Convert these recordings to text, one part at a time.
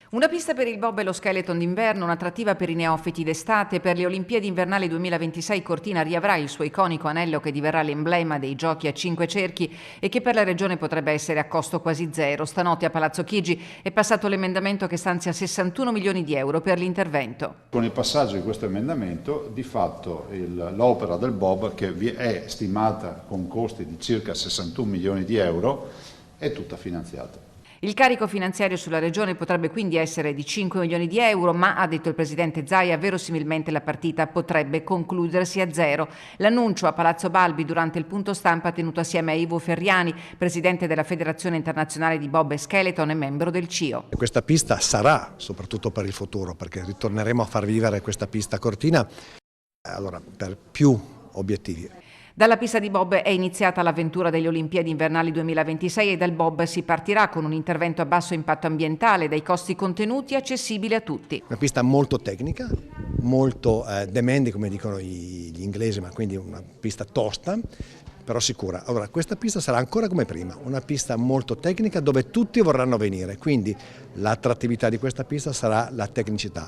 Una pista per il bob e lo skeleton d'inverno, un'attrattiva per i neofiti d'estate. Per le Olimpiadi invernali 2026 Cortina riavrà il suo iconico anello che diverrà l'emblema dei giochi a 5 cerchi e che per la regione potrebbe essere a costo quasi zero. Stanotte a Palazzo Chigi è passato l'emendamento che stanzia 61 milioni di euro per l'intervento. Con il passaggio di questo emendamento, di fatto l'opera del bob, che è stimata con costi di circa 61 milioni di euro, è tutta finanziata. Il carico finanziario sulla regione potrebbe quindi essere di 5 milioni di euro, ma, ha detto il presidente Zaia, verosimilmente la partita potrebbe concludersi a zero. L'annuncio a Palazzo Balbi durante il punto stampa tenuto assieme a Ivo Ferriani, presidente della Federazione Internazionale di Bob e Skeleton e membro del CIO. Questa pista sarà soprattutto per il futuro, perché ritorneremo a far vivere questa pista a Cortina per più obiettivi. Dalla pista di bob è iniziata l'avventura delle Olimpiadi invernali 2026 e dal bob si partirà con un intervento a basso impatto ambientale, dai costi contenuti, accessibile a tutti. Una pista molto tecnica, molto demanding come dicono gli inglesi, ma quindi una pista tosta, però sicura. Allora, questa pista sarà ancora come prima, una pista molto tecnica dove tutti vorranno venire, quindi l'attrattività di questa pista sarà la tecnicità.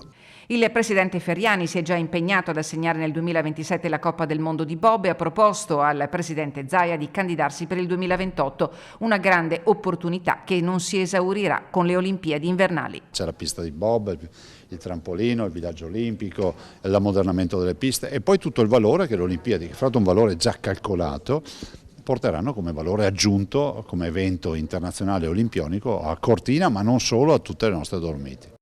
Il presidente Ferriani si è già impegnato ad assegnare nel 2027 la Coppa del Mondo di Bob e ha proposto al presidente Zaia di candidarsi per il 2028, una grande opportunità che non si esaurirà con le Olimpiadi invernali. C'è la pista di bob, il trampolino, il villaggio olimpico, l'ammodernamento delle piste e poi tutto il valore che le Olimpiadi, che fra un valore già calcolato, porteranno come valore aggiunto, come evento internazionale olimpionico a Cortina, ma non solo, a tutte le nostre Dolomiti.